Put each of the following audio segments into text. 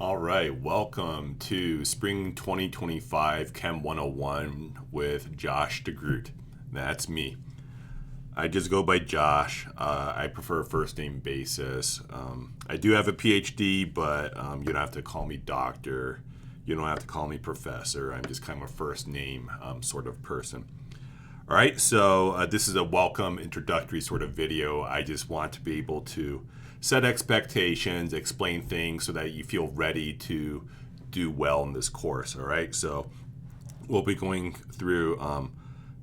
All right, welcome to Spring 2025 Chem 101 with Josh DeGroot. That's me. I just go by Josh. I prefer first name basis. I do have a PhD, but you don't have to call me doctor. You don't have to call me professor. I'm just kind of a first name sort of person. All right, so this is a welcome introductory sort of video. I just want to be able to set expectations, explain things so that you feel ready to do well in this course. All right, so we'll be going through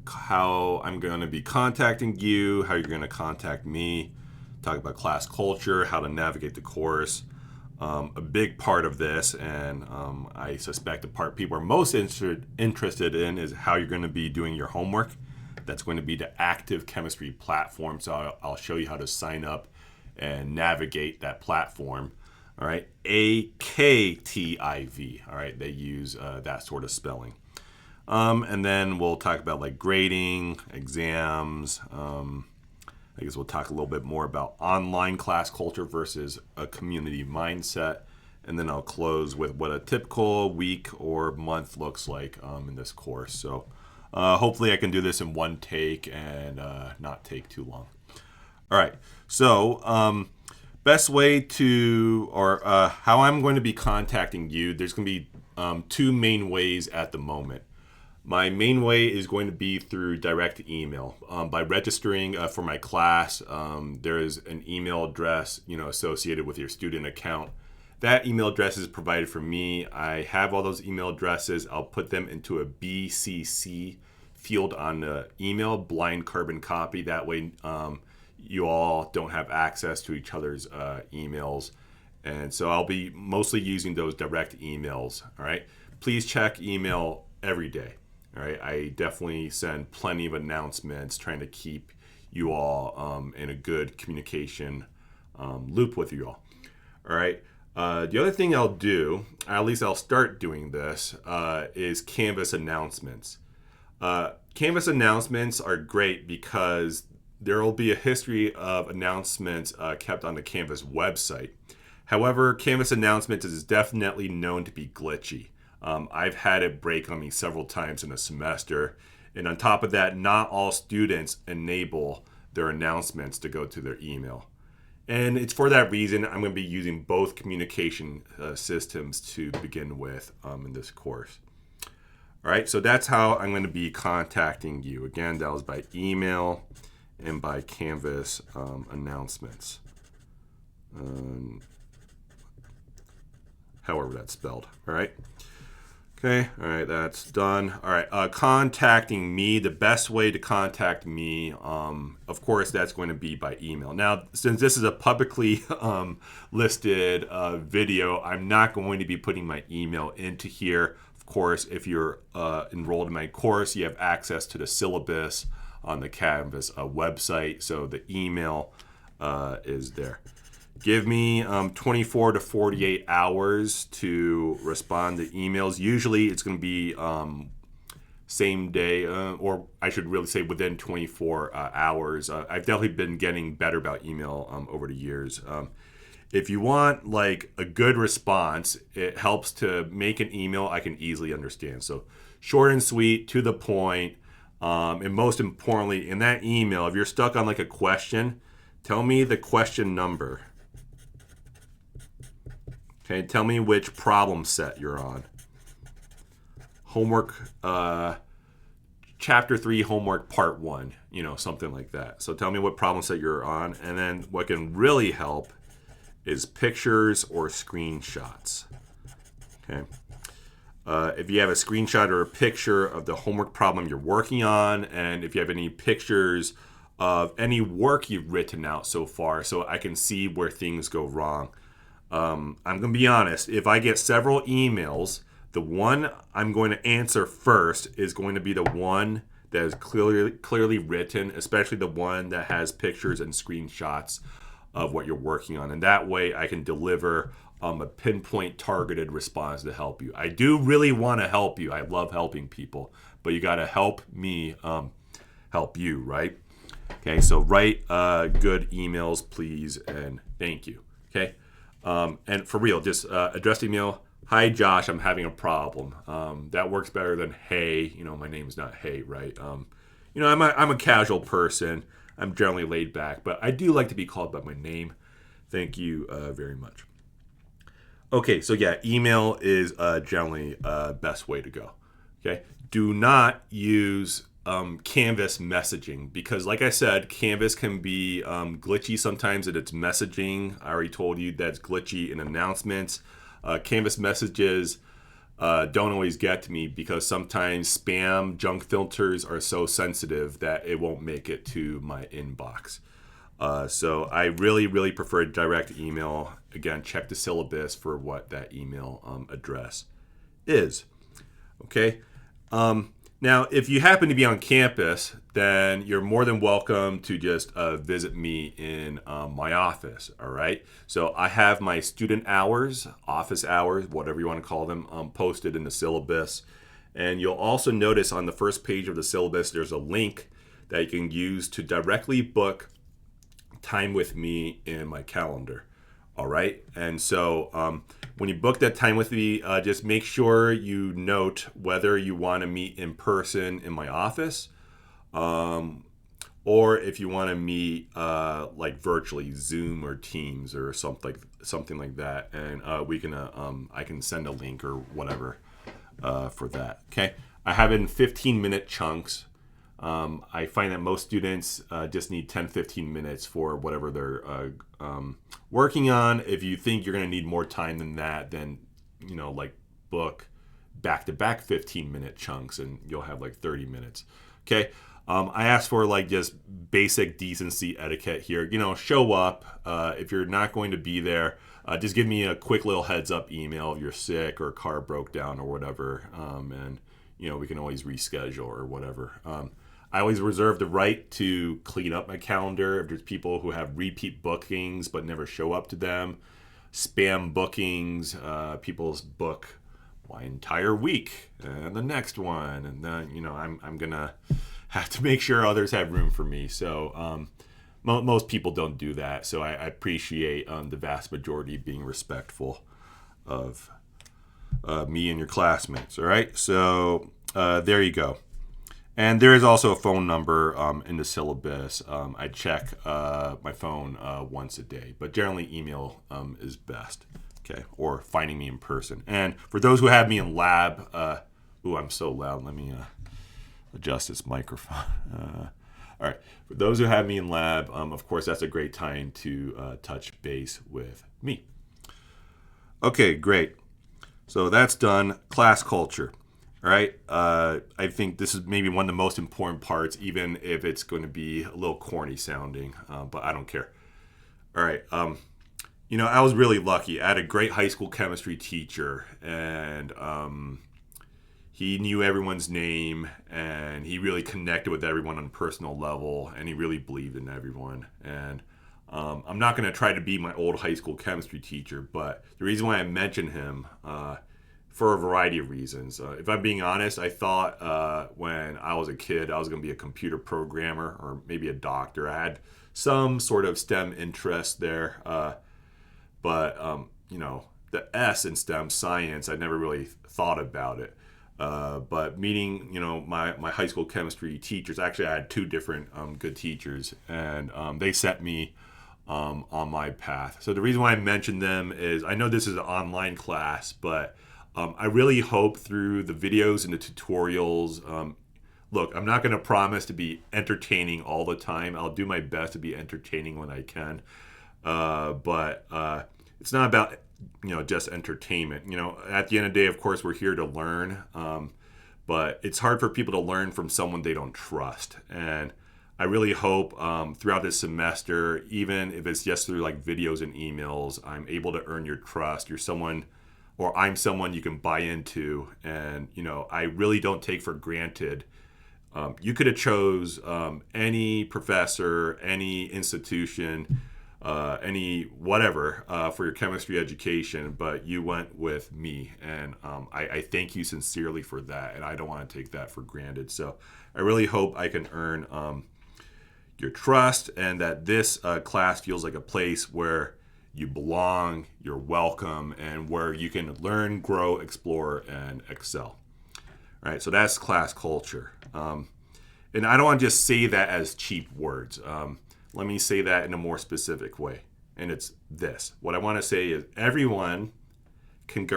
how I'm going to be contacting you, how you're going to contact me, talk about class culture, how to navigate the course. A big part of this, and I suspect the part people are most interested in, is how you're going to be doing your homework. That's going to be the Aktiv Chemistry platform. So I'll show you how to sign up and navigate that platform. All right, AKTIV. All right, they use that sort of spelling. And then we'll talk about like grading, exams. I guess we'll talk a little bit more about online class culture versus a community mindset. And then I'll close with what a typical week or month looks like in this course. So hopefully I can do this in one take and not take too long. All right, so best way to, or how I'm going to be contacting you, there's going to be two main ways at the moment. My main way is going to be through direct email. By registering for my class, there is an email address, associated with your student account. That email address is provided for me. I have all those email addresses. I'll put them into a BCC field on the email, blind carbon copy. That way, you all don't have access to each other's emails. And so I'll be mostly using those direct emails. All right. Please check email every day. All right. I definitely send plenty of announcements trying to keep you all in a good communication loop with you all. All right. The other thing I'll do, at least I'll start doing this, is Canvas announcements. Canvas announcements are great because there will be a history of announcements kept on the Canvas website. However, Canvas announcements is definitely known to be glitchy. I've had it break on me several times in a semester. And on top of that, not all students enable their announcements to go to their email. And it's for that reason I'm going to be using both communication systems to begin with in this course. All right, so that's how I'm going to be contacting you. Again, that was by email and by Canvas announcements. However that's spelled. All right. Okay. All right. That's done. All right. Contacting me. The best way to contact me, of course, that's going to be by email. Now, since this is a publicly listed video, I'm not going to be putting my email into here. Of course, if you're enrolled in my course, you have access to the syllabus on the Canvas website, so the email is there. Give me 24 to 48 hours to respond to emails. Usually it's going to be same day, or I should really say within 24 hours. I've definitely been getting better about email over the years. If you want like a good response, it helps to make an email I can easily understand. So short and sweet, to the point. And most importantly, in that email, if you're stuck on like a question, tell me the question number. Okay, tell me which problem set you're on. Homework, chapter 3, homework part 1, something like that. So tell me what problem set you're on. And then what can really help is pictures or screenshots. Okay. If you have a screenshot or a picture of the homework problem you're working on, and if you have any pictures of any work you've written out so far, so I can see where things go wrong. I'm going to be honest, if I get several emails, the one I'm going to answer first is going to be the one that is clearly written, especially the one that has pictures and screenshots of what you're working on. And that way I can deliver a pinpoint targeted response to help you. I do really want to help you. I love helping people, but you got to help me help you, right? Okay, so write good emails, please, and thank you. Okay. And for real, just address the email. Hi, Josh, I'm having a problem. That works better than hey. My name's not Hey, right? I'm a casual person. I'm generally laid back, but I do like to be called by my name. Thank you very much. Okay, so yeah, email is generally best way to go. Okay, do not use Canvas messaging because, like I said, Canvas can be glitchy sometimes in its messaging. I already told you that's glitchy in announcements. Canvas messages don't always get to me because sometimes spam junk filters are so sensitive that it won't make it to my inbox. So I really, really prefer direct email. Again, check the syllabus for what that email address is. Okay. Now, if you happen to be on campus, then you're more than welcome to just visit me in my office. All right. So I have my student hours, office hours, whatever you want to call them, posted in the syllabus. And you'll also notice on the first page of the syllabus, there's a link that you can use to directly book time with me in my calendar. All right. And so when you book that time with me, just make sure you note whether you want to meet in person in my office or if you want to meet like virtually Zoom or Teams or something like that. And I can send a link or whatever for that. Okay. I have it in 15-minute chunks. I find that most students just need 10-15 minutes for whatever they're working on. If you think you're going to need more time than that, then, like book back-to-back 15-minute chunks and you'll have like 30 minutes. Okay. I asked for like just basic decency etiquette here. Show up. If you're not going to be there, just give me a quick little heads up email if you're sick or car broke down or whatever. And we can always reschedule or whatever. I always reserve the right to clean up my calendar if there's people who have repeat bookings but never show up to them. Spam bookings, people's book my entire week and the next one. And then, I'm going to have to make sure others have room for me. So most people don't do that. So I appreciate the vast majority being respectful of me and your classmates. All right. So there you go. And there is also a phone number in the syllabus. I check my phone once a day, but generally email is best, okay? Or finding me in person. And for those who have me in lab, I'm so loud. Let me adjust this microphone. All right. For those who have me in lab, of course, that's a great time to touch base with me. Okay, great. So that's done. Class culture. All right. I think this is maybe one of the most important parts, even if it's going to be a little corny sounding, but I don't care. All right. I was really lucky. I had a great high school chemistry teacher, and he knew everyone's name, and he really connected with everyone on a personal level, and he really believed in everyone. And I'm not going to try to be my old high school chemistry teacher, but the reason why I mention him for a variety of reasons. If I'm being honest, I thought when I was a kid I was going to be a computer programmer or maybe a doctor. I had some sort of STEM interest there, but the S in STEM, science, I never really thought about it. But meeting, my high school chemistry teachers, actually I had two different good teachers, and they set me on my path. So the reason why I mentioned them is I know this is an online class, but I really hope through the videos and the tutorials, look, I'm not going to promise to be entertaining all the time. I'll do my best to be entertaining when I can. But it's not about, just entertainment. At the end of the day, of course, we're here to learn. But it's hard for people to learn from someone they don't trust. And I really hope throughout this semester, even if it's just through like videos and emails, I'm able to earn your trust. You're someone, or I'm someone you can buy into. And, I really don't take for granted. You could have chose any professor, any institution, any whatever for your chemistry education, but you went with me. And I thank you sincerely for that. And I don't want to take that for granted. So I really hope I can earn your trust, and that this class feels like a place where you belong, you're welcome, and where you can learn, grow, explore, and excel. All right, so that's class culture. And I don't want to just say that as cheap words. Let me say that in a more specific way. And it's this. What I want to say is everyone can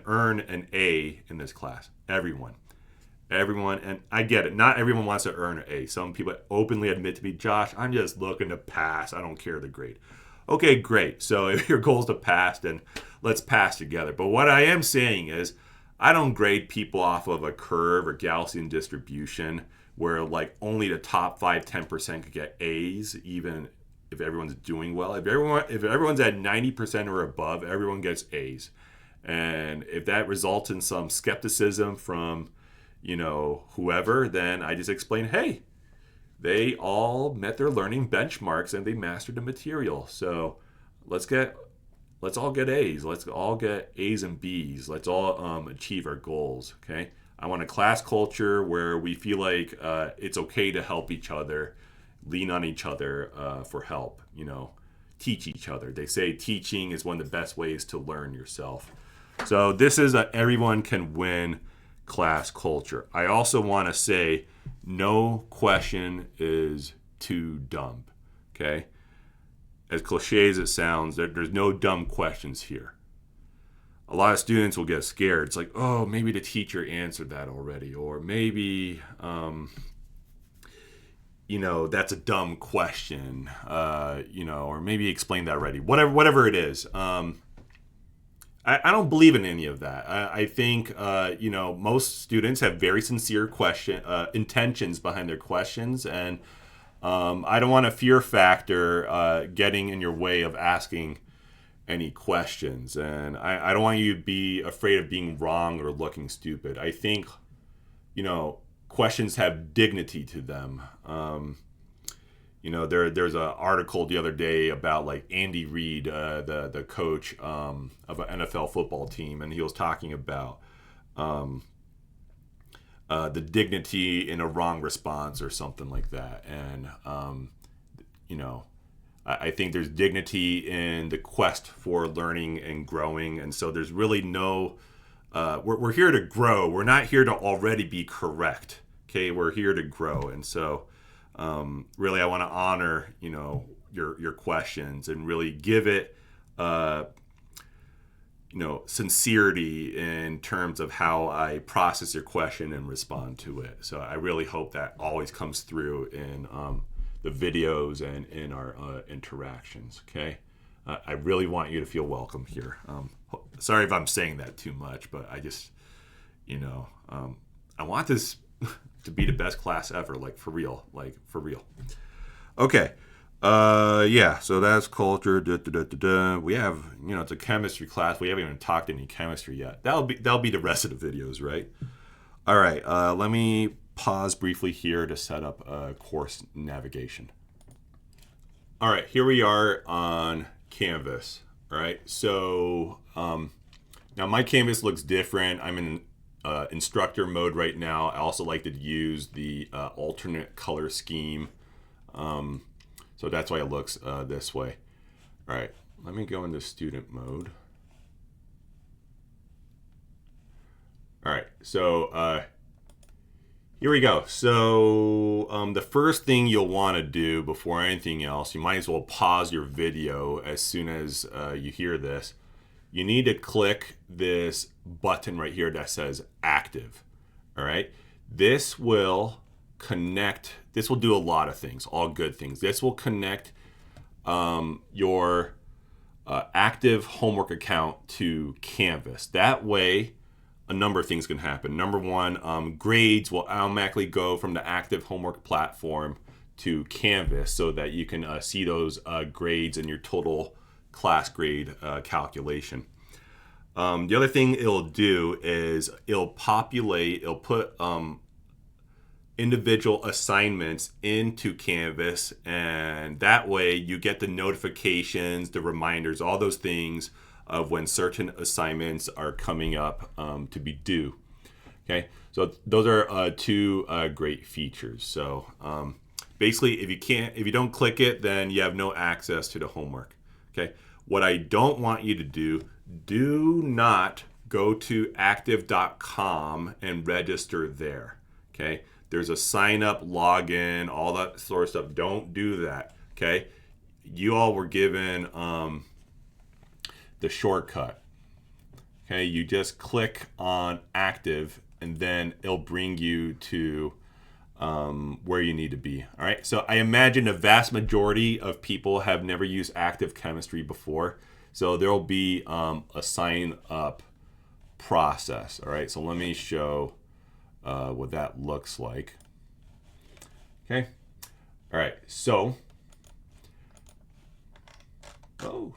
earn an A in this class. Everyone, and I get it. Not everyone wants to earn an A. Some people openly admit to me, Josh, I'm just looking to pass. I don't care the grade. Okay, great. So if your goal is to pass, then let's pass together. But what I am saying is, I don't grade people off of a curve or Gaussian distribution where like only the top 5-10% could get A's, even if everyone's doing well. If everyone's at 90% or above, everyone gets A's. And if that results in some skepticism from, whoever, then I just explain, hey, they all met their learning benchmarks and they mastered the material. So let's all get A's. Let's all get A's and B's. Let's all achieve our goals. Okay. I want a class culture where we feel like it's okay to help each other, lean on each other for help. Teach each other. They say teaching is one of the best ways to learn yourself. So this is a everyone can win class culture. I also want to say no question is too dumb. Okay. As cliche as it sounds, there's no dumb questions here. A lot of students will get scared. It's like, oh, maybe the teacher answered that already, or maybe, that's a dumb question, or maybe explained that already. Whatever it is. I don't believe in any of that. I think, most students have very sincere intentions behind their questions, and I don't want a fear factor getting in your way of asking any questions. And I don't want you to be afraid of being wrong or looking stupid. I think, questions have dignity to them. There's an article the other day about like Andy Reid, the coach of an NFL football team, and he was talking about the dignity in a wrong response or something like that. And I think there's dignity in the quest for learning and growing, and so there's really no. We're here to grow. We're not here to already be correct. Okay, we're here to grow, and so. Really, I want to honor, your questions and really give it, sincerity in terms of how I process your question and respond to it. So I really hope that always comes through in the videos and in our interactions. Okay, I really want you to feel welcome here. Sorry if I'm saying that too much, but I just, I want this. To be the best class ever, for real. Okay. So that's culture. We have, it's a chemistry class. We haven't even talked any chemistry yet. That'll be the rest of the videos, right? All right. Let me pause briefly here to set up course navigation. All right. Here we are on Canvas. All right. So now my Canvas looks different. I'm in instructor mode right now. I also like to use the alternate color scheme. So that's why it looks this way. All right, let me go into student mode. All right, so here we go. So the first thing you'll want to do before anything else, you might as well pause your video as soon as you hear this. You need to click this button right here that says active. All right. This will connect. This will do a lot of things, all good things. This will connect your active homework account to Canvas. That way, a number of things can happen. Number one, grades will automatically go from the active homework platform to Canvas so that you can see those grades in your total class grade calculation. The other thing it'll do is it'll put individual assignments into Canvas, and that way you get the notifications, the reminders, all those things of when certain assignments are coming up to be due. Okay, so those are two great features. So basically, if you don't click it, then you have no access to the homework. Okay. What I don't want you to do not go to aktiv.com and register there. Okay. There's a sign up, login, all that sort of stuff. Don't do that. Okay. You all were given the shortcut. Okay. You just click on Aktiv and then it'll bring you to where you need to be. All right. So I imagine the vast majority of people have never used Aktiv Chemistry before. So there will be a sign up process. All right. So let me show what that looks like. Okay. All right. So, all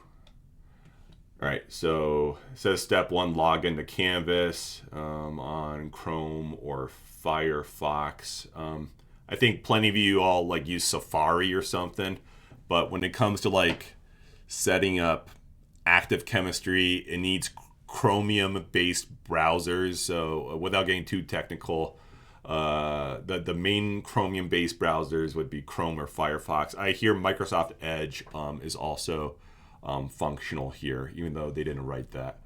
right. So it says step 1, log into Canvas on Chrome or Firefox. I think plenty of you all like use Safari or something, but when it comes to like setting up Aktiv Chemistry, it needs Chromium-based browsers. So without getting too technical, the main Chromium-based browsers would be Chrome or Firefox. I hear Microsoft Edge is also functional here, even though they didn't write that.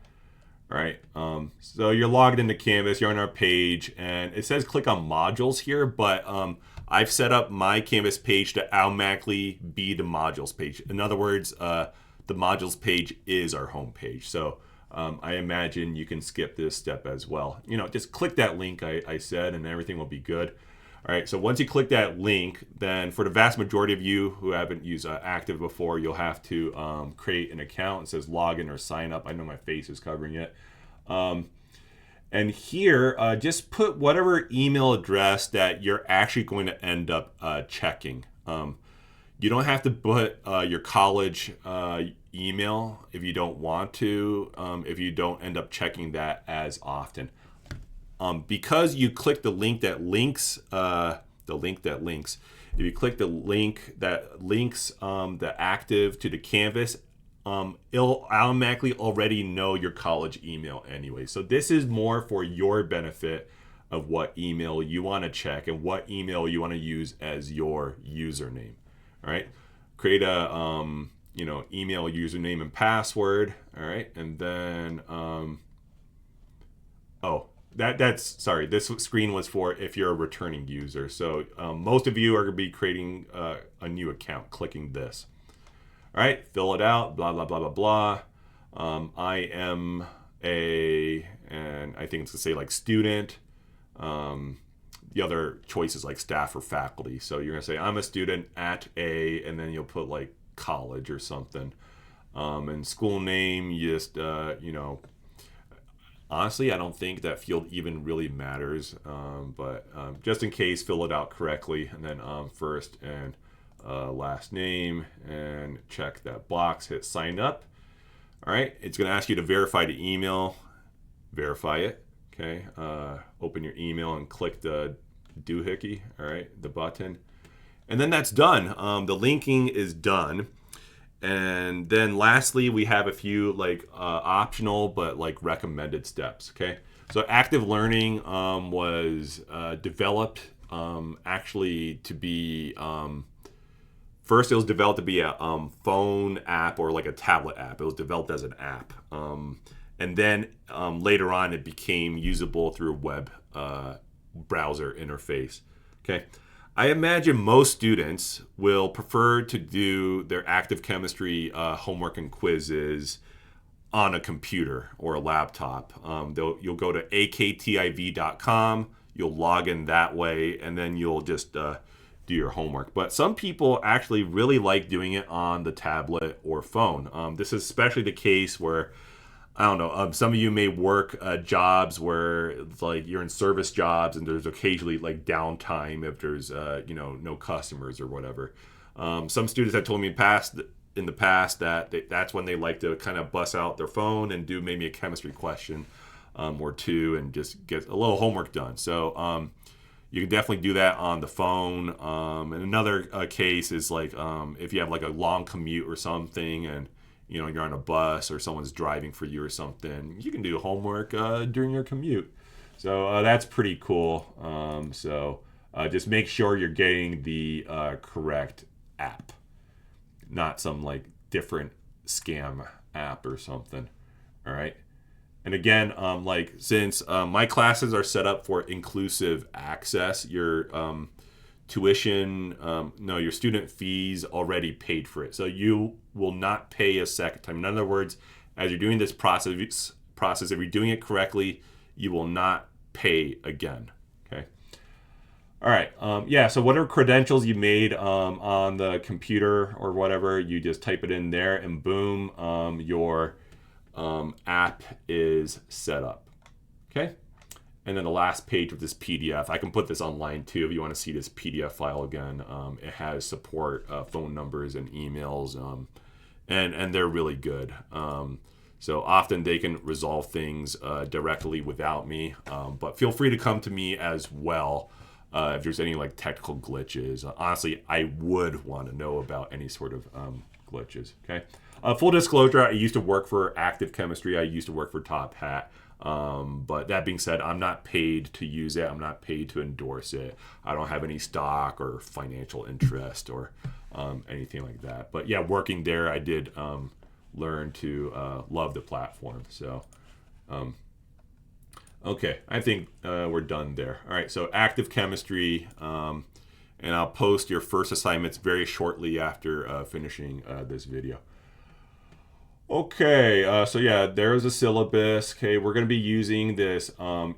All right. So you're logged into Canvas. You're on our page, and it says click on modules here, but I've set up my Canvas page to automatically be the modules page. In other words, the modules page is our home page. So I imagine you can skip this step as well. Just click that link I said, and everything will be good. All right, so once you click that link, then for the vast majority of you who haven't used Aktiv before, you'll have to create an account. It says login or sign up. I know my face is covering it. And here, just put whatever email address that you're actually going to end up checking. You don't have to put your college email if you don't want to, if you don't end up checking that as often. Because you click the link that links, if you click the link that links the Aktiv to the Canvas, it'll automatically already know your college email anyway. So this is more for your benefit of what email you want to check and what email you want to use as your username. All right, create a email username and password. All right, and then sorry, this screen was for if you're a returning user. So most of you are going to be creating a new account, clicking this. All right, fill it out, blah, blah, blah, blah, blah. I am and I think it's going to say like student. The other choices like staff or faculty. So you're going to say, I'm a student at a, and then you'll put like college or something. And school name, you just, honestly, I don't think that field even really matters, but just in case, fill it out correctly, and then first and last name, and check that box, hit sign up. All right, it's going to ask you to verify the email, verify it. Okay, open your email and click the doohickey, all right, the button, and then that's done. The linking is done. And then lastly, we have a few like optional but like recommended steps. Okay, so Aktiv Learning was developed actually to be first it was developed to be a phone app or like a tablet app. It was developed as an app, and then later on it became usable through a web browser interface. Okay. I imagine most students will prefer to do their Aktiv Chemistry homework and quizzes on a computer or a laptop. You'll go to aktiv.com, you'll log in that way, and then you'll just do your homework. But some people actually really like doing it on the tablet or phone. This is especially the case where, I don't know, some of you may work jobs where it's like you're in service jobs and there's occasionally like downtime if there's no customers or whatever. Some students have told me in the past that that's when they like to kind of bust out their phone and do maybe a chemistry question or two and just get a little homework done. So you can definitely do that on the phone. And another case is like if you have like a long commute or something and you're on a bus or someone's driving for you or something, you can do homework during your commute. So that's pretty cool. So just make sure you're getting the correct app, not some like different scam app or something. All right. And again, like since my classes are set up for inclusive access, your tuition, no, your student fees already paid for it. So you will not pay a second time. In other words, as you're doing this process, if you're doing it correctly, you will not pay again. Okay. All right. Yeah. So whatever credentials you made on the computer or whatever, you just type it in there, and boom, your app is set up. Okay. And then the last page of this PDF, I can put this online too if you want to see this PDF file again. It has support, phone numbers, and emails, and they're really good. So often they can resolve things directly without me, but feel free to come to me as well if there's any like technical glitches. Honestly, I would want to know about any sort of glitches. Okay. Full disclosure, I used to work for Aktiv Chemistry. I used to work for Top Hat. But that being said, I'm not paid to use it. I'm not paid to endorse it. I don't have any stock or financial interest or anything like that. But yeah, working there, I did learn to love the platform. So, okay, I think we're done there. All right, so Aktiv Chemistry, and I'll post your first assignments very shortly after finishing this video. Okay, so yeah, there's a syllabus. Okay, we're going to be using this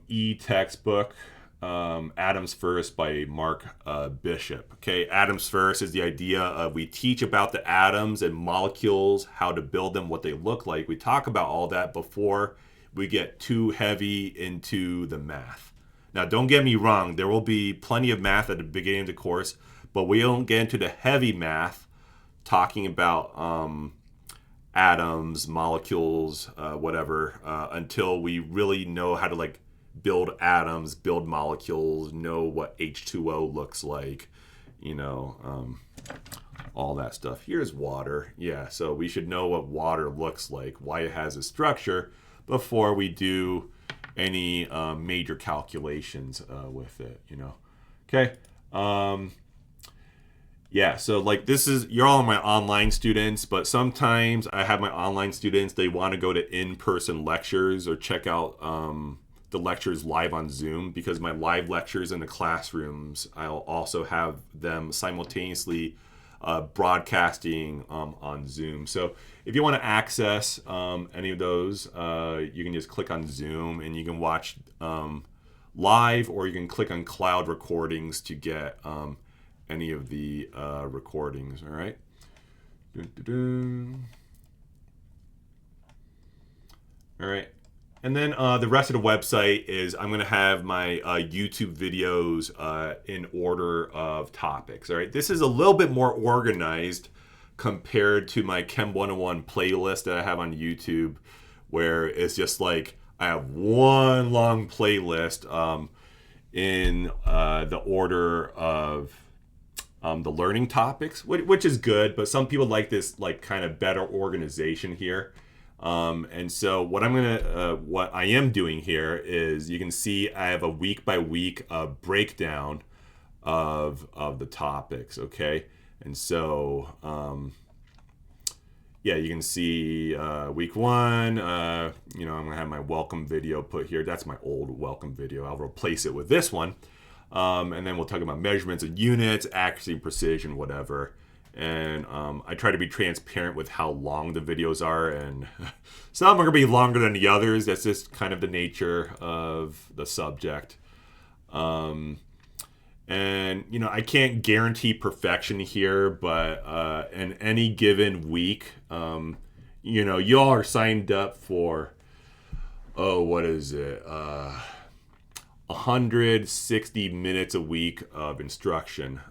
e-textbook, Atoms First by Mark Bishop. Okay, Atoms First is the idea of we teach about the atoms and molecules, how to build them, what they look like. We talk about all that before we get too heavy into the math. Now, don't get me wrong, there will be plenty of math at the beginning of the course, but we don't get into the heavy math talking about atoms, molecules, whatever, until we really know how to like build atoms, build molecules, know what H2O looks like, all that stuff. Here's water. Yeah, so we should know what water looks like, why it has a structure before we do any major calculations with it, Okay. Yeah, so like you're all my online students, but sometimes I have my online students, they want to go to in-person lectures or check out the lectures live on Zoom, because my live lectures in the classrooms, I'll also have them simultaneously broadcasting on Zoom. So if you want to access any of those, you can just click on Zoom and you can watch live, or you can click on cloud recordings to get any of the recordings. All right. All right. And then the rest of the website is I'm going to have my YouTube videos in order of topics. All right. This is a little bit more organized compared to my Chem 101 playlist that I have on YouTube, where it's just like I have one long playlist in the order of the learning topics, which is good, but some people like this like kind of better organization here. And so what I am doing here is, you can see I have a week by week breakdown of the topics. Okay. And so, yeah, you can see week one, I'm going to have my welcome video put here. That's my old welcome video. I'll replace it with this one. And then we'll talk about measurements and units, accuracy, precision, whatever. And I try to be transparent with how long the videos are, and some are going to be longer than the others. That's just kind of the nature of the subject. And, I can't guarantee perfection here, but in any given week, you all are signed up for, what is it? 160 minutes a week of instruction.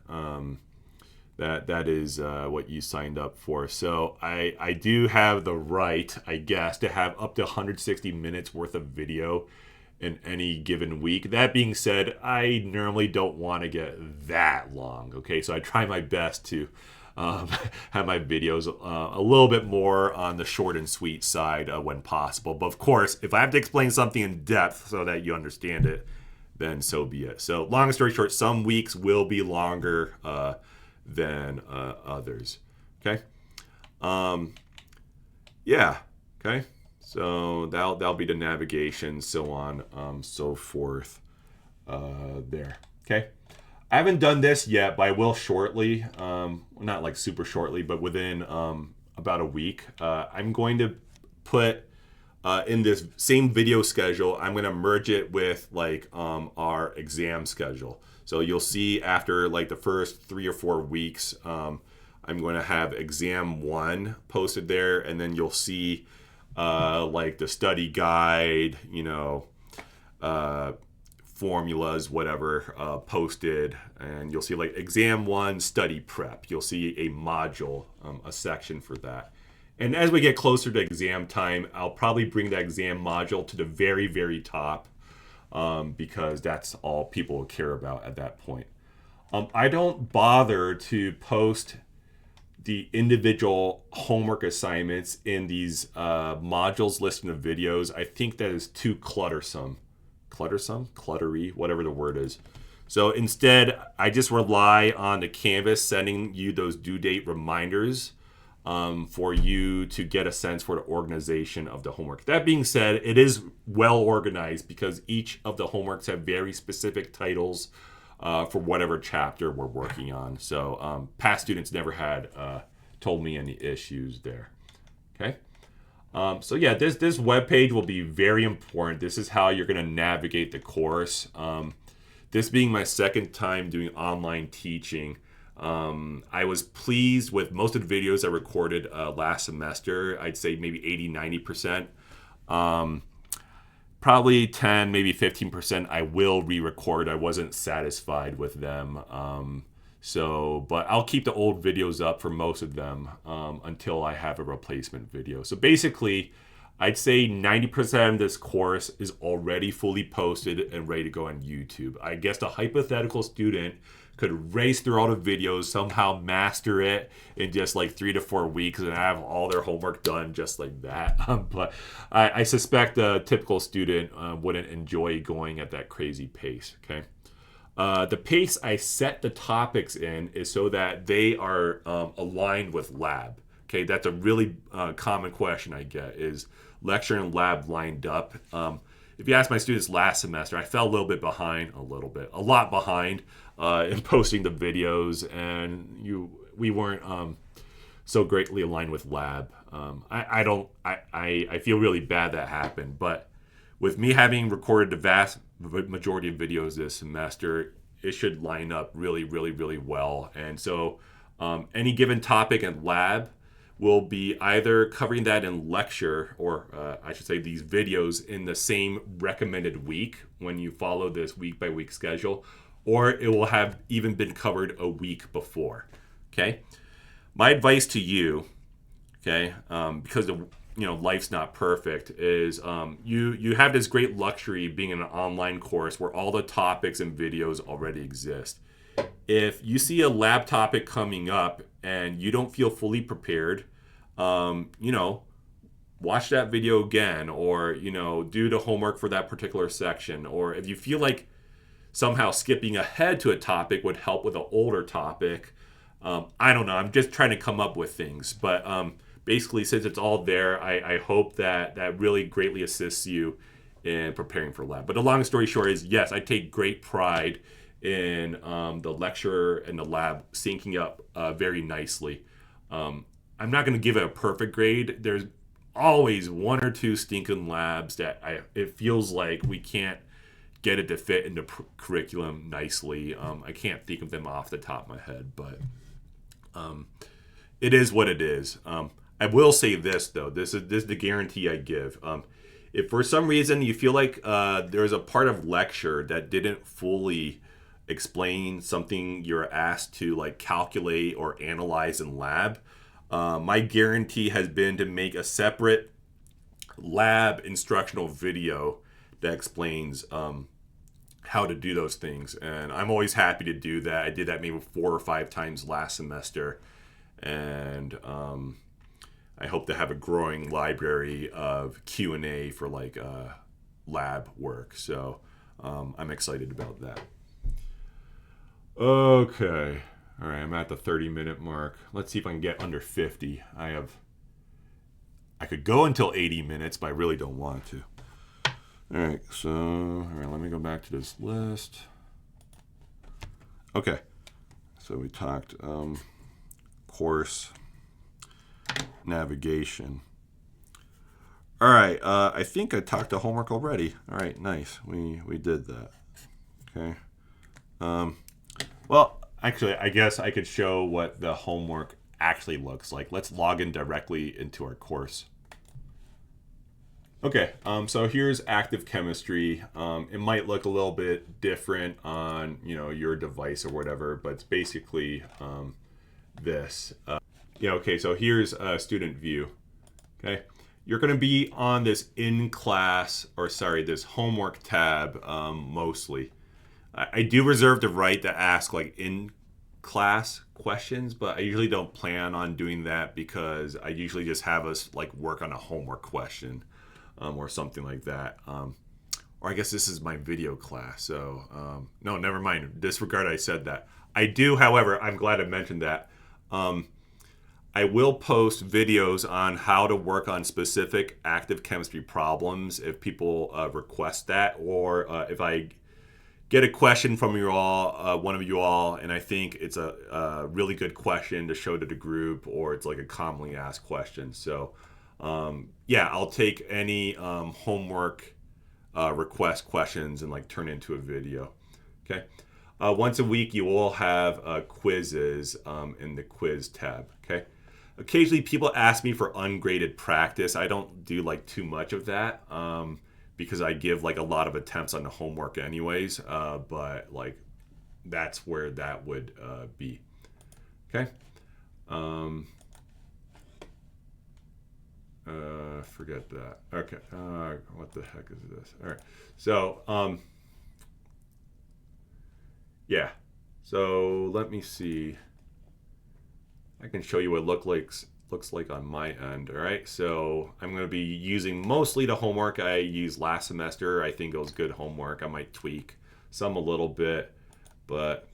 That is what you signed up for. So I do have the right, I guess, to have up to 160 minutes worth of video in any given week. That being said, I normally don't want to get that long. Okay, so I try my best to have my videos a little bit more on the short and sweet side when possible. But of course, if I have to explain something in depth so that you understand it, then so be it. So long story short, some weeks will be longer than others. Okay. Yeah. Okay. So that'll be the navigation, so on, so forth. There. Okay. I haven't done this yet, but I will shortly. Not like super shortly, but within about a week. I'm going to put in this same video schedule. I'm going to merge it with like our exam schedule. So you'll see after like the first 3 or 4 weeks, I'm going to have exam 1 posted there, and then you'll see like the study guide, formulas, whatever, posted, and you'll see like exam 1 study prep. You'll see a module, a section for that. And as we get closer to exam time, I'll probably bring that exam module to the very, very top, because that's all people will care about at that point. I don't bother to post the individual homework assignments in these modules listing the videos. I think that is too cluttersome, cluttery, whatever the word is. So instead, I just rely on the Canvas sending you those due date reminders for you to get a sense for the organization of the homework. That being said, it is well organized because each of the homeworks have very specific titles for whatever chapter we're working on. So past students never had told me any issues there. Okay. So yeah, this web page will be very important. This is how you're going to navigate the course. This being my second time doing online teaching, I was pleased with most of the videos I recorded last semester. I'd say maybe 80-90%. Probably 10, maybe 15% I will re-record. I wasn't satisfied with them. But I'll keep the old videos up for most of them until I have a replacement video. So basically, I'd say 90% of this course is already fully posted and ready to go on YouTube. I guess the hypothetical student could race through all the videos, somehow master it in just like 3 to 4 weeks and have all their homework done just like that. But I suspect the typical student wouldn't enjoy going at that crazy pace, okay? The pace I set the topics in is so that they are aligned with lab. Okay, that's a really common question I get, is lecture and lab lined up. If you ask my students last semester, I fell a lot behind in posting the videos, and we weren't so greatly aligned with lab. I feel really bad that happened, but with me having recorded the vast majority of videos this semester, it should line up really, really, really well. And so any given topic in lab will be either covering that in lecture, or I should say these videos in the same recommended week when you follow this week-by-week schedule, or it will have even been covered a week before. Okay? My advice to you, okay, because life's not perfect, is you have this great luxury being in an online course where all the topics and videos already exist. If you see a lab topic coming up and you don't feel fully prepared, watch that video again, or do the homework for that particular section. Or if you feel like somehow skipping ahead to a topic would help with an older topic, I don't know. I'm just trying to come up with things, but basically, since it's all there, I hope that really greatly assists you in preparing for lab. But the long story short is, yes, I take great pride in the lecture and the lab syncing up very nicely. I'm not going to give it a perfect grade. There's always 1 or 2 stinking labs that it feels like we can't get it to fit into curriculum nicely. I can't think of them off the top of my head, but it is what it is. I will say this, though. This is the guarantee I give. If for some reason you feel like there's a part of lecture that didn't fully explain something you're asked to like calculate or analyze in lab, my guarantee has been to make a separate lab instructional video that explains how to do those things. And I'm always happy to do that. I did that maybe 4 or 5 times last semester. And I hope to have a growing library of Q&A for like lab work. So I'm excited about that. Okay. All right, I'm at the 30-minute mark. Let's see if I can get under 50. I have I could go until 80 minutes, but I really don't want to. All right, so let me go back to this list. Okay, so we talked course navigation. All right, I think I talked to homework already. All right, nice. We did that. Okay. Well, actually, I guess I could show what the homework actually looks like. Let's log in directly into our course. Okay, so here's Aktiv Chemistry. It might look a little bit different on your device or whatever, but it's basically this. Okay, so here's a student view. Okay, you're going to be on this this homework tab mostly. I do reserve the right to ask like in-class questions, but I usually don't plan on doing that because I usually just have us like work on a homework question or something like that. Or I guess this is my video class, so no, never mind. Disregard I said that. I do, however, I'm glad I mentioned that. I will post videos on how to work on specific active chemistry problems if people request that, or if I get a question from you all, one of you all, and I think it's a really good question to show to the group, or it's like a commonly asked question. So, yeah, I'll take any homework request questions and like turn into a video. Okay. Once a week, you will have quizzes in the quiz tab. Okay. Occasionally, people ask me for ungraded practice. I don't do like too much of that. Because I give like a lot of attempts on the homework anyways, but like that's where that would be. Okay. Forget that. Okay. What the heck is this? All right. So yeah. So let me see. I can show you what it looks like on my end. All right, so I'm going to be using mostly the homework I used last semester. I think it was good homework. I might tweak some a little bit, but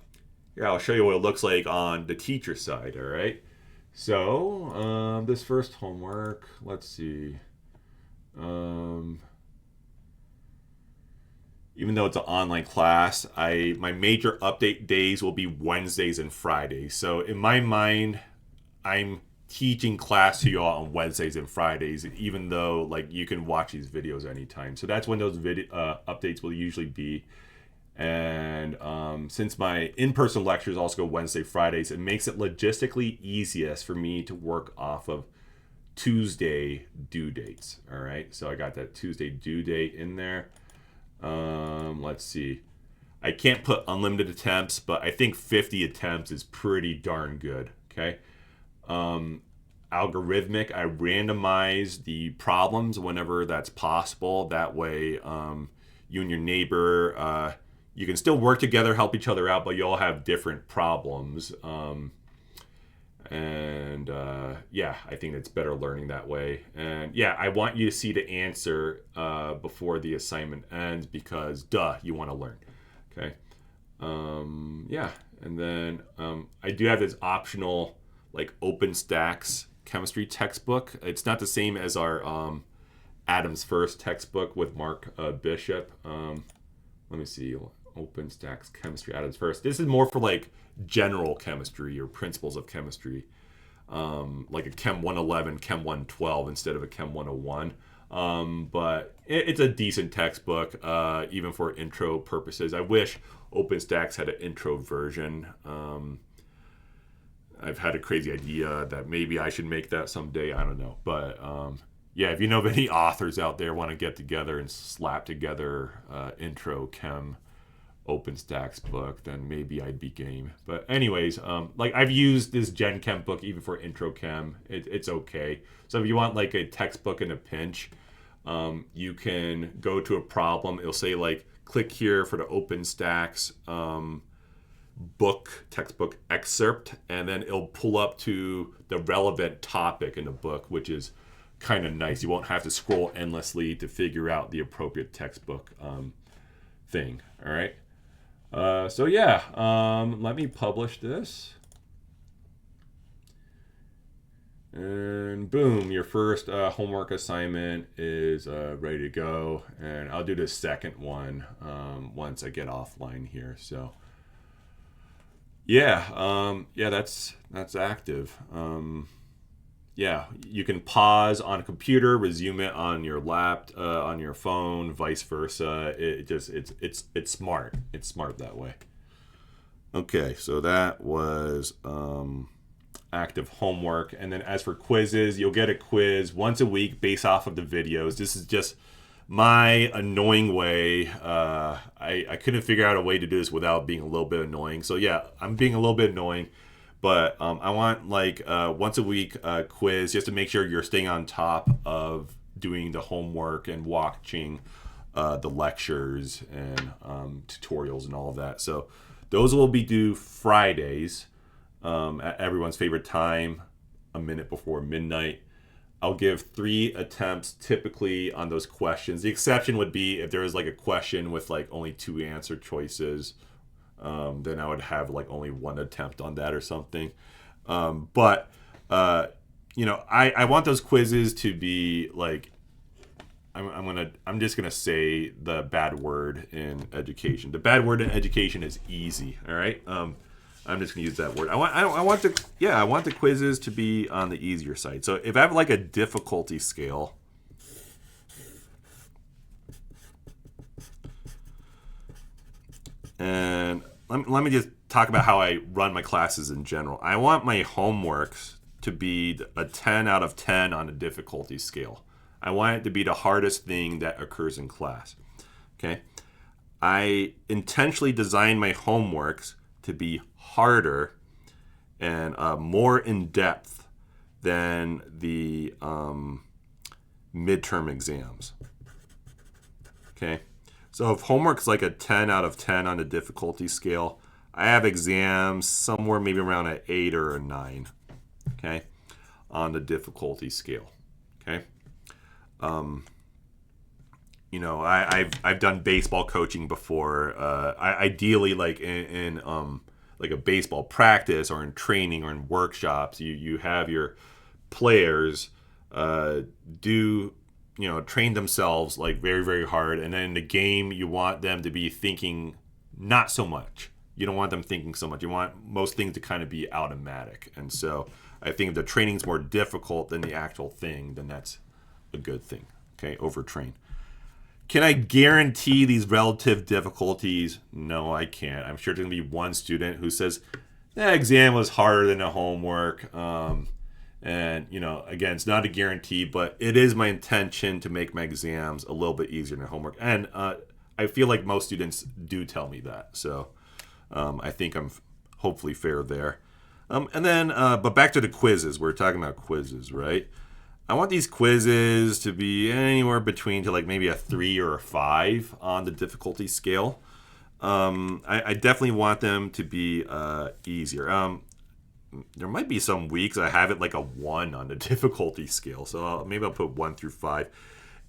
yeah, I'll show you what it looks like on the teacher side. All right, so this first homework, let's see. Even though it's an online class, my major update days will be Wednesdays and Fridays. So in my mind, I'm teaching class to you all on Wednesdays and Fridays, even though like you can watch these videos anytime. So that's when those video updates will usually be. And since my in-person lectures also go Wednesday, Fridays, it makes it logistically easiest for me to work off of Tuesday due dates. All right, so I got that Tuesday due date in there. Let's see. I can't put unlimited attempts, but I think 50 attempts is pretty darn good. Okay. Algorithmic, I randomize the problems whenever that's possible. That way, you and your neighbor, you can still work together, help each other out, but you all have different problems. Yeah, I think it's better learning that way. And yeah, I want you to see the answer before the assignment ends because, duh, you want to learn. Okay. Yeah, and then I do have this optional like OpenStax chemistry textbook. It's not the same as our Adams First textbook with Mark Bishop. Let me see. OpenStax chemistry Adams First. This is more for like general chemistry or principles of chemistry. Like a Chem 111, Chem 112 instead of a Chem 101. But it's a decent textbook, even for intro purposes. I wish OpenStax had an intro version. I've had a crazy idea that maybe I should make that someday. I don't know. But yeah, if you know of any authors out there want to get together and slap together intro chem OpenStax book, then maybe I'd be game. But anyways, like I've used this Gen Chem book even for intro chem. It's okay. So if you want like a textbook in a pinch, you can go to a problem. It'll say like click here for the OpenStax textbook excerpt, and then it'll pull up to the relevant topic in the book, which is kind of nice. You won't have to scroll endlessly to figure out the appropriate textbook thing. All right. So yeah, let me publish this. And boom, your first homework assignment is ready to go. And I'll do the second one once I get offline here. So yeah, yeah, that's active. Yeah, you can pause on a computer, resume it on your on your phone, vice versa. It's smart. It's smart that way. Okay, so that was active homework. And then as for quizzes, you'll get a quiz once a week based off of the videos. This is just my annoying way. I couldn't figure out a way to do this without being a little bit annoying. So yeah, I'm being a little bit annoying. But I want like once a week quiz just to make sure you're staying on top of doing the homework and watching the lectures and tutorials and all of that. So those will be due Fridays at everyone's favorite time, a minute before midnight. I'll give 3 attempts typically on those questions. The exception would be if there is like a question with like only 2 answer choices. Then I would have like only 1 attempt on that or something. But I want those quizzes to be like, I'm just gonna say the bad word in education. The bad word in education is easy. All right. I'm just gonna use that word. I want the quizzes to be on the easier side. So if I have like a difficulty scale, and let me just talk about how I run my classes in general. I want my homeworks to be a 10 out of 10 on a difficulty scale. I want it to be the hardest thing that occurs in class. Okay? I intentionally design my homeworks to be harder and more in depth than the midterm exams. Okay? So if homework's like a 10 out of 10 on the difficulty scale, I have exams somewhere maybe around an 8 or a 9, okay, on the difficulty scale, okay. I've done baseball coaching before. Ideally, like in like a baseball practice or in training or in workshops, you have your players do train themselves like very, very hard, and then in the game you want them to be thinking not so much. You don't want them thinking so much. You want most things to kind of be automatic. And so I think if the training's more difficult than the actual thing, then that's a good thing. Okay, overtrain. Can I guarantee these relative difficulties? No, I can't. I'm sure there's going to be one student who says, that exam was harder than the homework. And, again, it's not a guarantee, but it is my intention to make my exams a little bit easier than homework. And I feel like most students do tell me that. So I think I'm hopefully fair there. And then, but back to the quizzes. We're talking about quizzes, right? I want these quizzes to be anywhere between to like maybe a 3 or a 5 on the difficulty scale. I definitely want them to be easier. There might be some weeks I have it like a 1 on the difficulty scale. So maybe I'll put 1 through 5.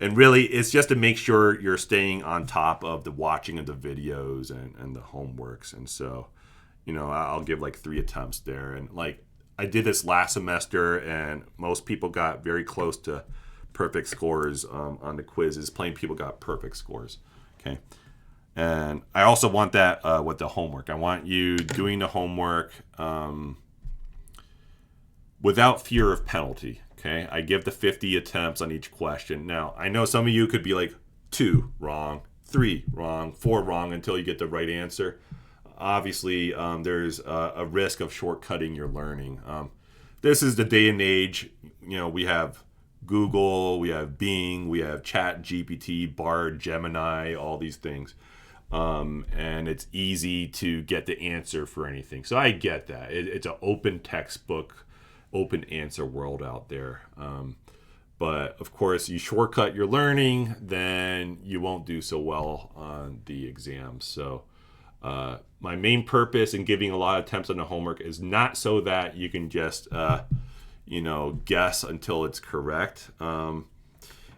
And really, it's just to make sure you're staying on top of the watching of the videos and the homeworks. And so, I'll give like 3 attempts there. And like I did this last semester, and most people got very close to perfect scores on the quizzes. Plain people got perfect scores. Okay. And I also want that with the homework. I want you doing the homework without fear of penalty. Okay, I give the 50 attempts on each question. Now, I know some of you could be like 2 wrong, 3 wrong, 4 wrong until you get the right answer. Obviously, there's a risk of shortcutting your learning. This is the day and age. We have Google, we have Bing, we have Chat GPT, Bard, Gemini, all these things. And it's easy to get the answer for anything. So I get that. It's an open textbook, open answer world out there. But of course, you shortcut your learning, then you won't do so well on the exams. So my main purpose in giving a lot of attempts on the homework is not so that you can just guess until it's correct.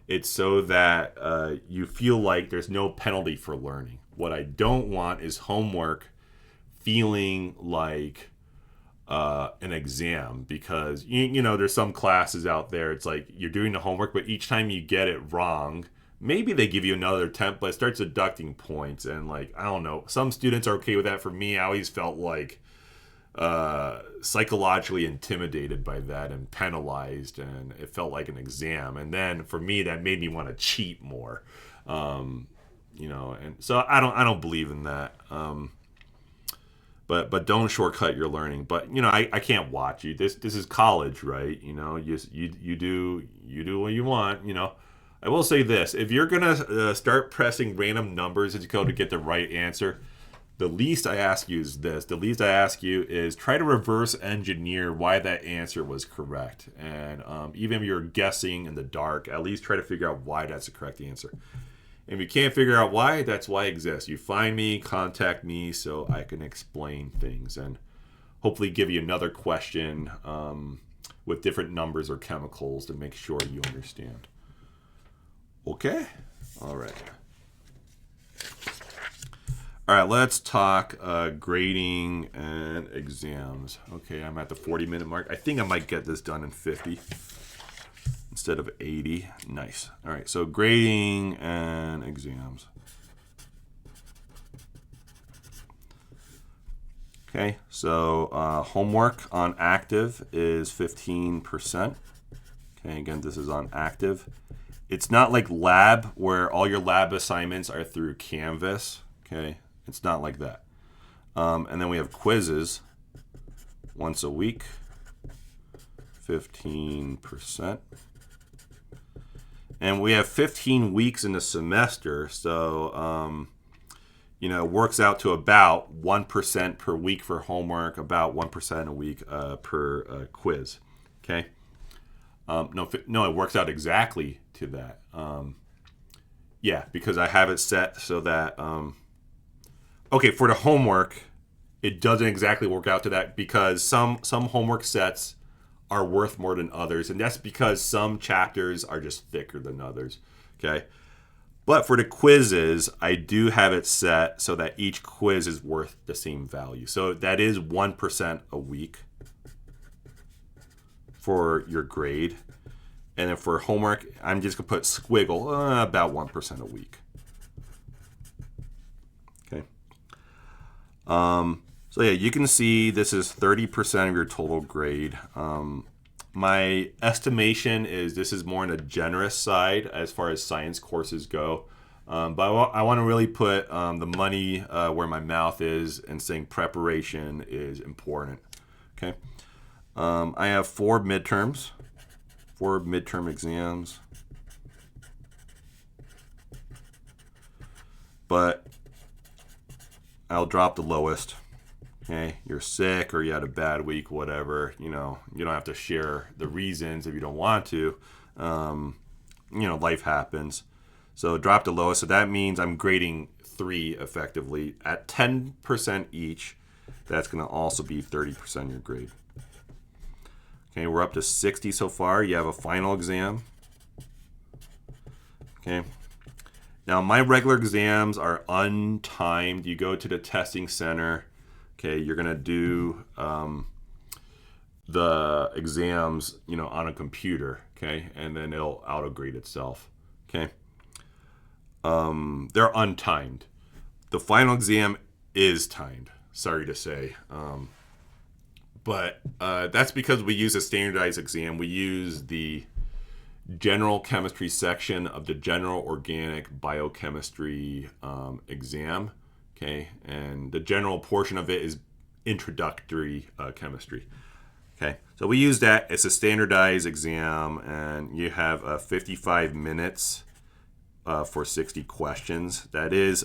It's so that you feel like there's no penalty for learning. What I don't want is homework feeling like an exam, because you know there's some classes out there, it's like you're doing the homework, but each time you get it wrong, maybe they give you another attempt, but it starts deducting points. And like, I don't know, some students are okay with that. For me, I always felt like psychologically intimidated by that and penalized, and it felt like an exam. And then for me, that made me want to cheat more. You know, and so I don't believe in that. But don't shortcut your learning. But you know, I can't watch you. This is college, right? You know, you do what you want. You know, I will say this: if you're gonna start pressing random numbers as you go to get the right answer, the least I ask you is this. The least I ask you is try to reverse engineer why that answer was correct. And even if you're guessing in the dark, at least try to figure out why that's the correct answer. If you can't figure out why, that's why I exist. You find me, contact me so I can explain things and hopefully give you another question with different numbers or chemicals to make sure you understand. Okay? All right. All right, let's talk grading and exams. Okay, I'm at the 40-minute mark. I think I might get this done in 50 instead of 80. Nice. All right, so grading and exams. Okay, so homework on Aktiv is 15%. Okay, again, this is on Aktiv. It's not like lab where all your lab assignments are through Canvas. Okay, it's not like that. And then we have quizzes once a week, 15%. And we have 15 weeks in the semester, so you know, it works out to about 1% per week for homework, about 1% a week per quiz. Okay. No, it works out exactly to that. Yeah, because I have it set so that okay, for the homework, it doesn't exactly work out to that because some homework sets are worth more than others, and that's because some chapters are just thicker than others. Okay. But for the quizzes, I do have it set so that each quiz is worth the same value. So that is 1% a week for your grade. And then for homework, I'm just going to put squiggle, about 1% a week. Okay. So yeah, you can see this is 30% of your total grade. My estimation is this is more on the generous side as far as science courses go. But I want to really put the money where my mouth is and saying preparation is important. Okay. I have 4 midterm exams. But I'll drop the lowest. Okay, you're sick or you had a bad week, whatever, you know, you don't have to share the reasons if you don't want to. You know, life happens. So drop the lowest. So that means I'm grading 3 effectively at 10% each. That's going to also be 30% of your grade. Okay, we're up to 60 so far. You have a final exam. Okay. Now, my regular exams are untimed. You go to the testing center. Okay, you're going to do the exams, you know, on a computer, okay? And then it'll auto-grade itself, okay? They're untimed. The final exam is timed, sorry to say. But that's because we use a standardized exam. We use the general chemistry section of the general organic biochemistry exam. Okay, and the general portion of it is introductory chemistry. Okay, so we use that. It's a standardized exam, and you have 55 minutes for 60 questions. That is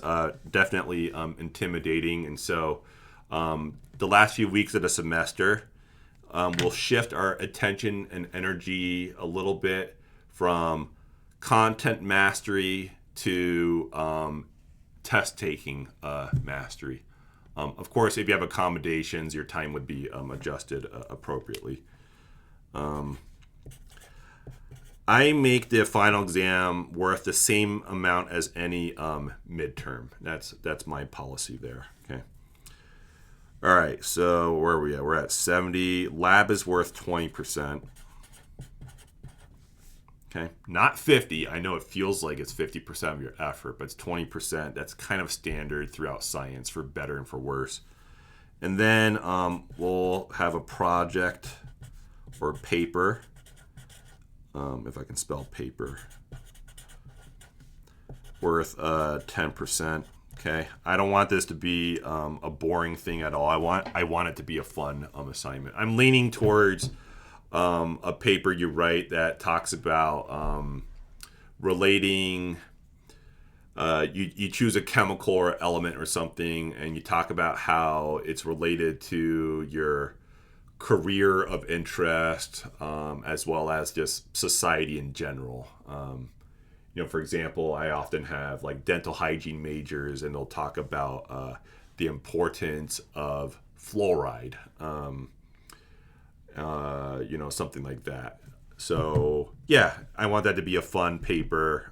definitely intimidating, and so the last few weeks of the semester, we'll shift our attention and energy a little bit from content mastery to test taking mastery. Of course, if you have accommodations, your time would be adjusted appropriately. I make the final exam worth the same amount as any midterm. That's my policy there. Okay. All right, so where are we at? We're at 70. Lab is worth 20%. Okay, not 50. I know it feels like it's 50% of your effort, but it's 20%. That's kind of standard throughout science for better and for worse. And then we'll have a project or paper, if I can spell paper, worth 10%. Okay, I don't want this to be a boring thing at all. I want it to be a fun assignment. I'm leaning towards a paper you write that talks about relating. You choose a chemical or element or something, and you talk about how it's related to your career of interest, as well as just society in general. For example, I often have like dental hygiene majors, and they'll talk about the importance of fluoride, something like that. So yeah, I want that to be a fun paper.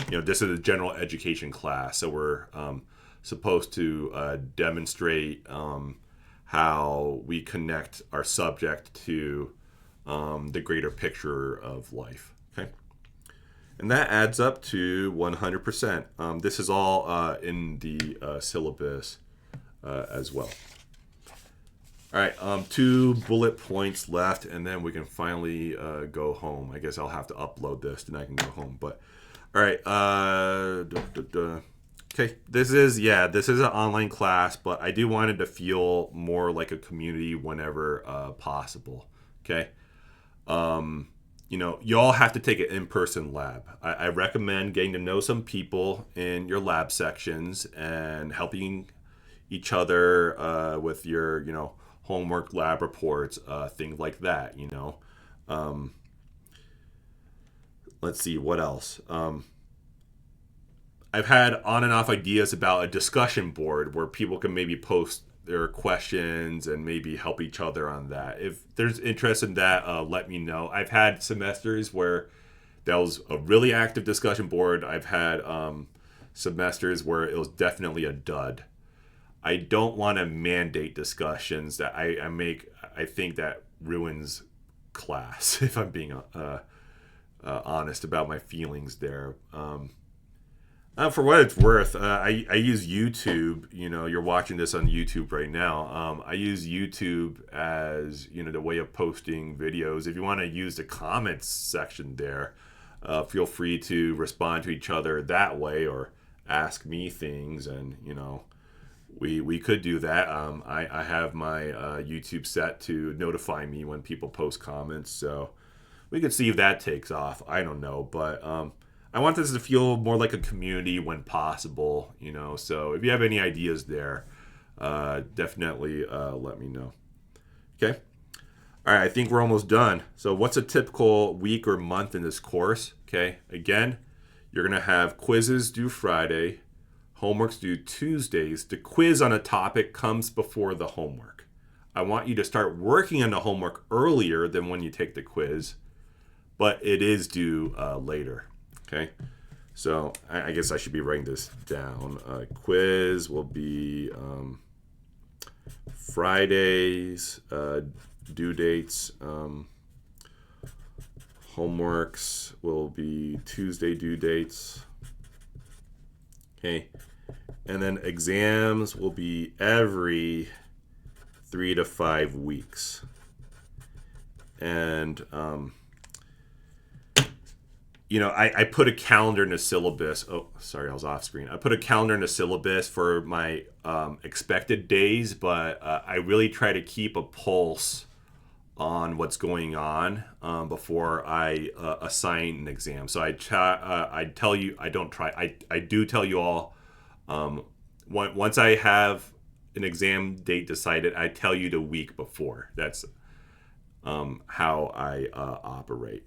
This is a general education class, so we're supposed to demonstrate how we connect our subject to the greater picture of life. Okay, and that adds up to 100%. This is all in the syllabus as well. All right, 2 bullet points left, and then we can finally go home. I guess I'll have to upload this, and I can go home. But all right, okay. This is an online class, but I do want it to feel more like a community whenever possible. Okay, you all have to take an in-person lab. I recommend getting to know some people in your lab sections and helping each other with your homework, lab reports, things like that. Let's see what else. I've had on and off ideas about a discussion board where people can maybe post their questions and maybe help each other on that. If there's interest in that, let me know. I've had semesters where that was a really active discussion board. I've had semesters where it was definitely a dud. I don't want to mandate discussions that I think that ruins class, if I'm being honest about my feelings there. For what it's worth, I use YouTube. You're watching this on YouTube right now. I use YouTube as the way of posting videos. If you want to use the comments section there, feel free to respond to each other that way or ask me things, and we could do that. I have my YouTube set to notify me when people post comments, so we could see if that takes off. I don't know, but I want this to feel more like a community when possible, so if you have any ideas there, definitely let me know. Okay. All right, I think we're almost done. So what's a typical week or month in this course? Okay, again, you're going to have quizzes due Friday, homework's due Tuesdays. The quiz on a topic comes before the homework. I want you to start working on the homework earlier than when you take the quiz, but it is due later. Okay, so I guess I should be writing this down. Quiz will be Fridays, due dates. Homeworks will be Tuesday due dates. Okay, and then exams will be every 3 to 5 weeks. And I put a calendar in the syllabus. Oh, sorry, I was off screen. I put a calendar in the syllabus for my expected days, but I really try to keep a pulse on what's going on before I assign an exam. So I tell you, I do tell you all, once I have an exam date decided, I tell you the week before. That's how I operate.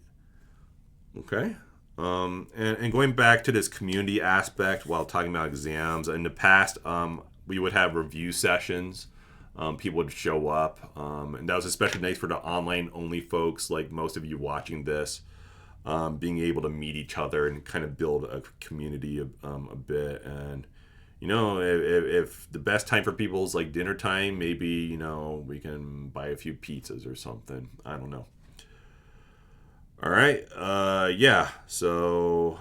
Okay. And going back to this community aspect while talking about exams, in the past, we would have review sessions. People would show up, and that was especially nice for the online only folks like most of you watching this, being able to meet each other and kind of build a community a bit. And If the best time for people is like dinner time, maybe, we can buy a few pizzas or something. I don't know. All right. Yeah. So,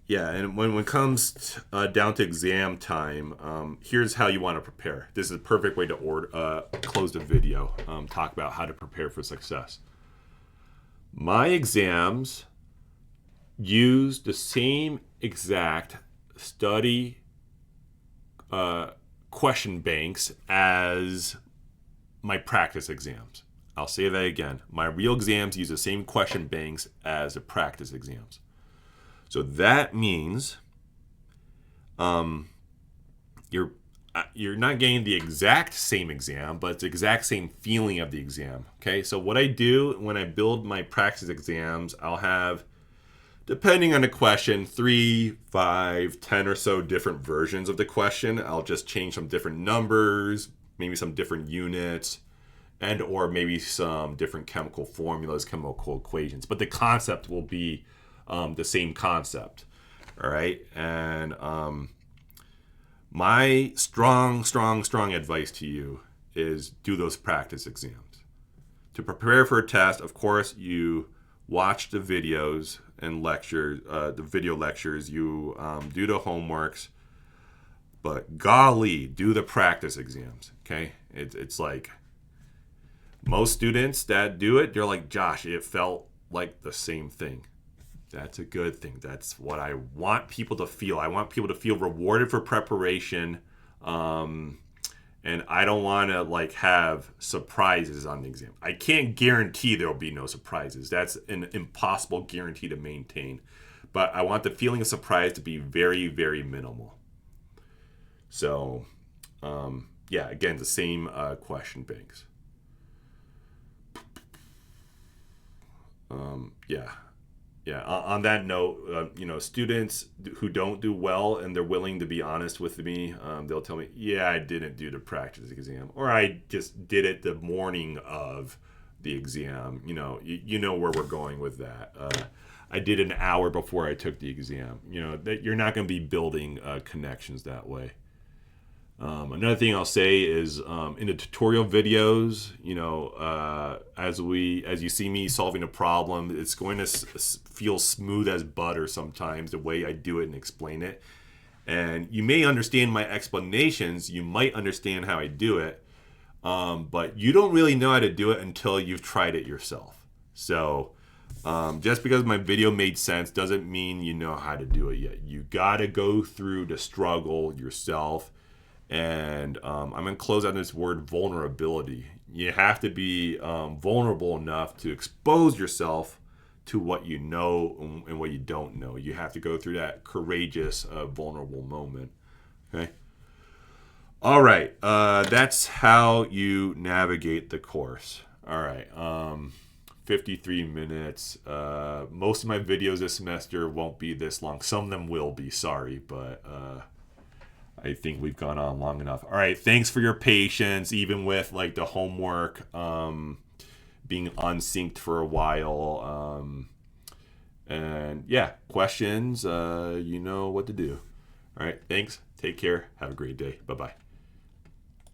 yeah. And when it comes down to exam time, here's how you want to prepare. This is a perfect way to close the video. Talk about how to prepare for success. My exams use the same exact study question banks as my practice exams. I'll say that again. My real exams use the same question banks as the practice exams. So that means you're not getting the exact same exam, but it's the exact same feeling of the exam. Okay, so what I do when I build my practice exams, I'll have, depending on the question, 3, 5, 10 or so different versions of the question. I'll just change some different numbers, maybe some different units, and or maybe some different chemical formulas, chemical equations. But the concept will be the same concept. All right. And my strong advice to you is do those practice exams. To prepare for a test, of course, you watch the videos and lectures, the video lectures, you do the homeworks, but golly, do the practice exams, okay? It's like most students that do it, they're like, Josh, it felt like the same thing. That's a good thing. That's what I want people to feel. I want people to feel rewarded for preparation. And I don't want to have surprises on the exam. I can't guarantee there will be no surprises. That's an impossible guarantee to maintain. But I want the feeling of surprise to be very, very minimal. So, yeah, again, the same question banks. Yeah. On that note, students who don't do well and they're willing to be honest with me, they'll tell me, yeah, I didn't do the practice exam, or I just did it the morning of the exam. You know where we're going with that. I did an hour before I took the exam. That you're not going to be building connections that way. Another thing I'll say is in the tutorial videos, as you see me solving a problem, it's going to feel smooth as butter sometimes, the way I do it and explain it. And you may understand my explanations, you might understand how I do it, but you don't really know how to do it until you've tried it yourself. So just because my video made sense doesn't mean you know how to do it yet. You got to go through the struggle yourself. And I'm going to close on this word vulnerability. You have to be vulnerable enough to expose yourself to what you know and what you don't know. You have to go through that courageous, vulnerable moment. Okay? All right. That's how you navigate the course. All right. 53 minutes. Most of my videos this semester won't be this long. Some of them will be, sorry, but I think we've gone on long enough. All right, thanks for your patience, even with the homework being unsynced for a while. And yeah, questions, you know what to do. All right, thanks. Take care. Have a great day. Bye-bye.